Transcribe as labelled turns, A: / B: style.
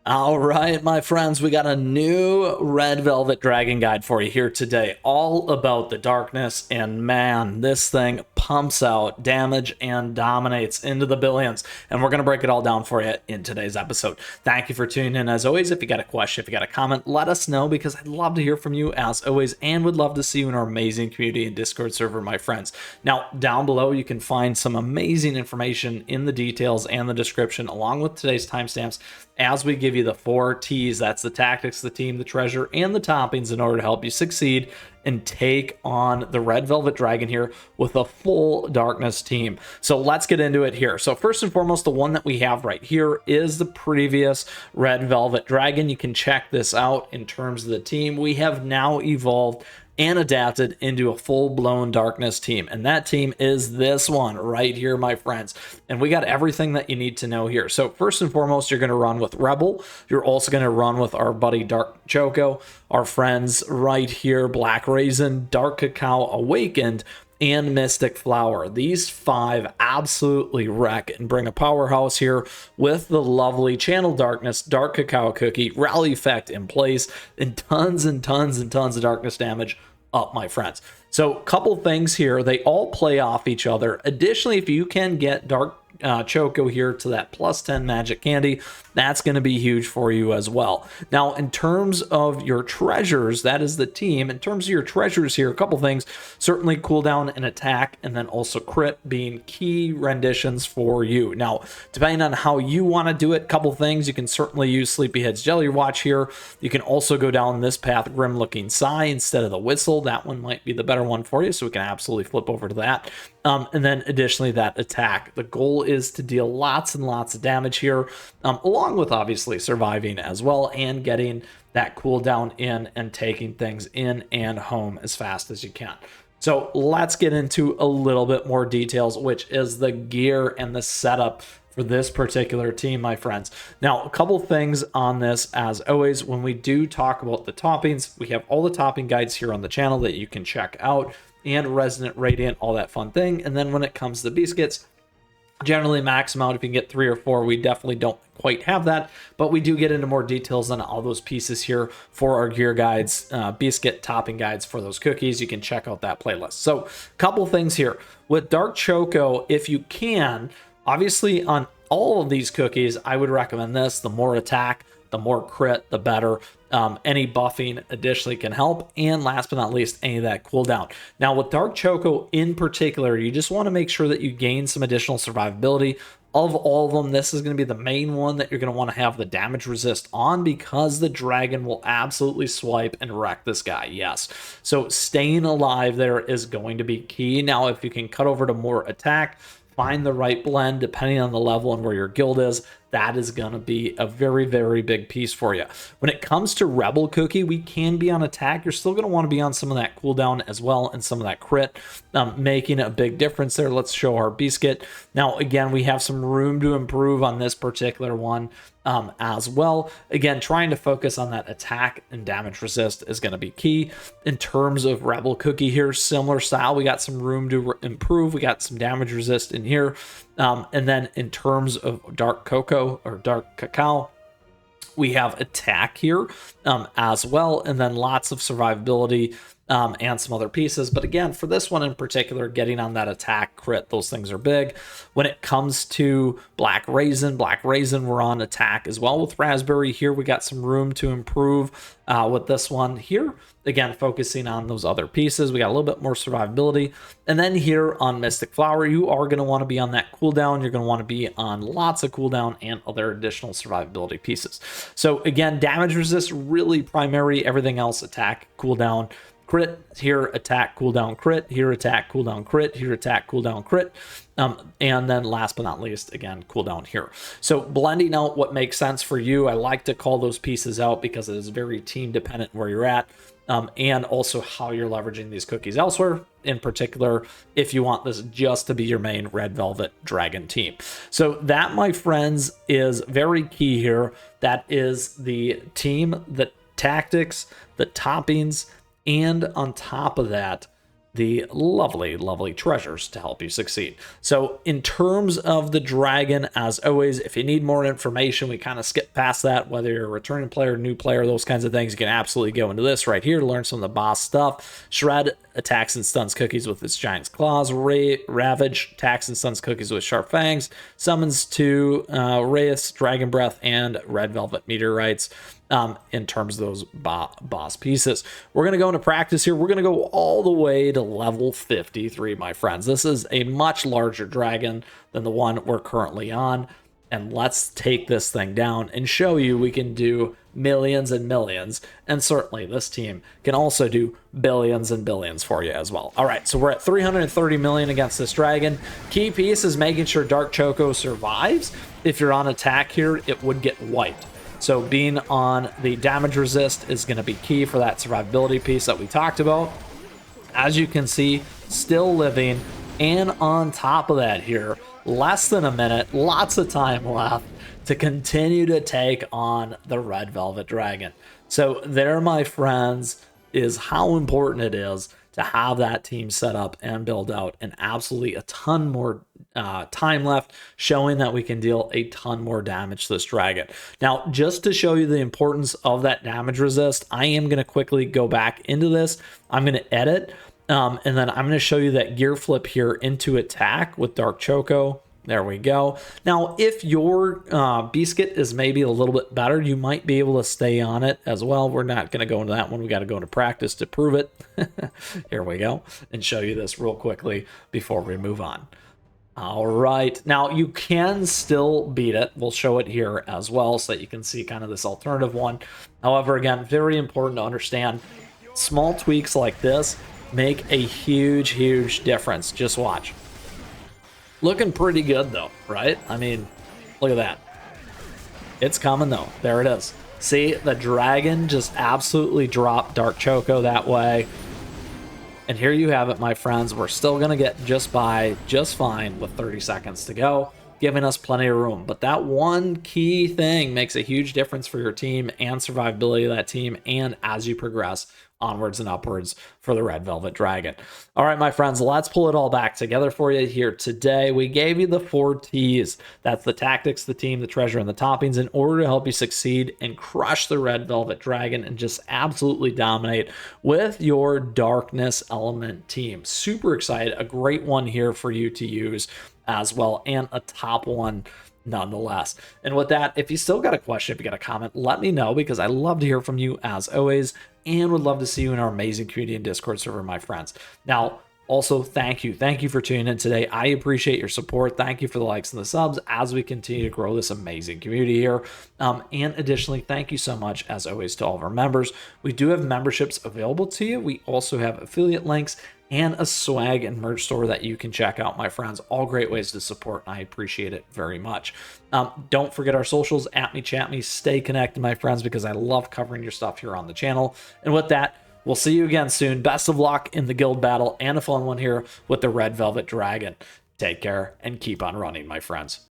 A: All right, my friends, we got a new Red Velvet Dragon Guide for you here today, all about the darkness, and man, this thing pumps out damage and dominates into the billions, and we're going to break it all down for you in today's episode. Thank you for tuning in. As always, if you got a question, if you got a comment, let us know, because I'd love to hear from you as always, and would love to see you in our amazing community and Discord server, my friends. Now, down below, you can find some amazing information in the details and the description, along with today's timestamps, as we give you the 4 T's. That's the tactics, the team, the treasure, and the toppings in order to help you succeed and take on the Red Velvet Dragon here with a full darkness team. So let's get into it here. So first and foremost, the one that we have right here is the previous Red Velvet Dragon. You can check this out in terms of the team. We have now evolved and adapted into a full-blown darkness team, and that team is this one right here, my friends. And we got everything that you need to know here. So first and foremost, you're going to run with Rebel. You're also going to run with our buddy Dark Choco, our friends right here, Black Raisin, Dark Cacao Awakened, and Mystic Flower. These 5 absolutely wreck and bring a powerhouse here with the lovely Channel Darkness, Dark Cacao Cookie, Rally Effect in place, and tons and tons and tons of darkness damage up, my friends. So couple things here, they all play off each other. Additionally, if you can get Dark Choco here to that +10 magic candy, that's going to be huge for you as well. Now, in terms of your treasures, that is the team. In terms of your treasures here, a couple things, certainly cooldown and attack, and then also crit being key renditions for you. Now, depending on how you want to do it, couple things, you can certainly use Sleepyhead's Jelly Watch here. You can also go down this path, Grim Looking Sigh instead of the Whistle. That one might be the better one for you, so we can absolutely flip over to that. And then additionally, that attack. The goal is to deal lots and lots of damage here, along with obviously surviving as well and getting that cooldown in and taking things in and home as fast as you can. So let's get into a little bit more details, which is the gear and the setup for this particular team, my friends. Now, a couple things on this, as always, when we do talk about the toppings, we have all the topping guides here on the channel that you can check out, and Resonant Radiant, all that fun thing. And then when it comes to biscuits, generally max amount, if you can get 3 or 4, we definitely don't quite have that, but we do get into more details on all those pieces here for our gear guides, biscuit topping guides for those cookies. You can check out that playlist. So a couple things here with Dark Choco, if you can, obviously on all of these cookies, I would recommend this. The more attack, the more crit, the better. Any buffing additionally can help, and last but not least, any of that cooldown. Now with Dark Choco in particular, you just want to make sure that you gain some additional survivability. Of all of them, this is going to be the main one that you're going to want to have the damage resist on, because the dragon will absolutely swipe and wreck this guy. Yes, so staying alive there is going to be key. Now if you can cut over to more attack, find the right blend depending on the level and where your guild is, that is going to be a very, very big piece for you. When it comes to Rebel Cookie, we can be on attack. You're still going to want to be on some of that cooldown as well, and some of that crit, making a big difference there. Let's show our biscuit. Now, again, we have some room to improve on this particular one as well. Again, trying to focus on that attack and damage resist is going to be key. In terms of Rebel Cookie here, similar style, we got some room to improve. We got some damage resist in here. And then in terms of Dark Cocoa or Dark Cacao, we have attack here as well, and then lots of survivability and some other pieces. But again, for this one in particular, getting on that attack, crit, those things are big. When it comes to Black Raisin, we're on attack as well with Raspberry. Here we got some room to improve with this one here. Again, focusing on those other pieces, we got a little bit more survivability. And then here on Mystic Flower, you are going to want to be on that cooldown. You're going to want to be on lots of cooldown and other additional survivability pieces. So again, damage resist really primary, everything else attack, cooldown, crit, here attack, cooldown, crit, here attack, cooldown, crit, here attack, cooldown, crit. And then last but not least, again, cooldown here. So blending out what makes sense for you. I like to call those pieces out because it is very team dependent where you're at. And also how you're leveraging these cookies elsewhere, in particular, if you want this just to be your main Red Velvet Dragon team. So that, my friends, is very key here. That is the team, the tactics, the toppings, and on top of that, the lovely, lovely treasures to help you succeed. So in terms of the dragon, as always, if you need more information, we kind of skip past that, whether you're a returning player, new player, those kinds of things. You can absolutely go into this right here to learn some of the boss stuff. Shred attacks and stuns cookies with its giant claws. Ravage attacks and stuns cookies with sharp fangs. Summons two Raisin, Dragon Breath, and Red Velvet Meteorites. In terms of those boss pieces. We're going to go into practice here. We're going to go all the way to level 53, my friends. This is a much larger dragon than the one we're currently on. And let's take this thing down and show you we can do millions and millions. And certainly this team can also do billions and billions for you as well. All right, so we're at 330 million against this dragon. Key piece is making sure Dark Choco survives. If you're on attack here, it would get wiped. So being on the damage resist is going to be key for that survivability piece that we talked about. As you can see, still living, and on top of that here, less than a minute, lots of time left to continue to take on the Red Velvet Dragon. So there, my friends, is how important it is to have that team set up and build out, and absolutely a ton more time left, showing that we can deal a ton more damage to this dragon. Now, just to show you the importance of that damage resist, I am going to quickly go back into this. I'm going to edit, and then I'm going to show you that gear flip here into attack with Dark Choco. There we go. Now, if your Biscuit is maybe a little bit better, you might be able to stay on it as well. We're not going to go into that one. We got to go into practice to prove it. Here we go, and show you this real quickly before we move on. All right, now you can still beat it. We'll show it here as well so that you can see kind of this alternative one. However, again, very important to understand, small tweaks like this make a huge, huge difference. Just watch. Looking pretty good though, right? I mean, look at that. It's coming though. There it is. See, the dragon just absolutely dropped Dark Choco that way. And here you have it, my friends. We're still going to get just fine with 30 seconds to go, giving us plenty of room. But that one key thing makes a huge difference for your team and survivability of that team, and as you progress onwards and upwards for the Red Velvet Dragon. All right, my friends, let's pull it all back together for you here today. We gave you the 4 T's. That's the tactics, the team, the treasure, and the toppings, in order to help you succeed and crush the Red Velvet Dragon and just absolutely dominate with your darkness element team. Super excited. A great one here for you to use as well, and a top one nonetheless. And with that, if you still got a question, if you got a comment, let me know, because I love to hear from you as always, and would love to see you in our amazing community and Discord server, my friends. Now, also, thank you for tuning in today. I appreciate your support. Thank you for the likes and the subs as we continue to grow this amazing community here. And additionally, thank you so much, as always, to all of our members. We do have memberships available to you. We also have affiliate links and a swag and merch store that you can check out, my friends. All great ways to support, and I appreciate it very much. Don't forget our socials, @me, chat me. Stay connected, my friends, because I love covering your stuff here on the channel. And with that, we'll see you again soon. Best of luck in the guild battle, and a fun one here with the Red Velvet Dragon. Take care and keep on running, my friends.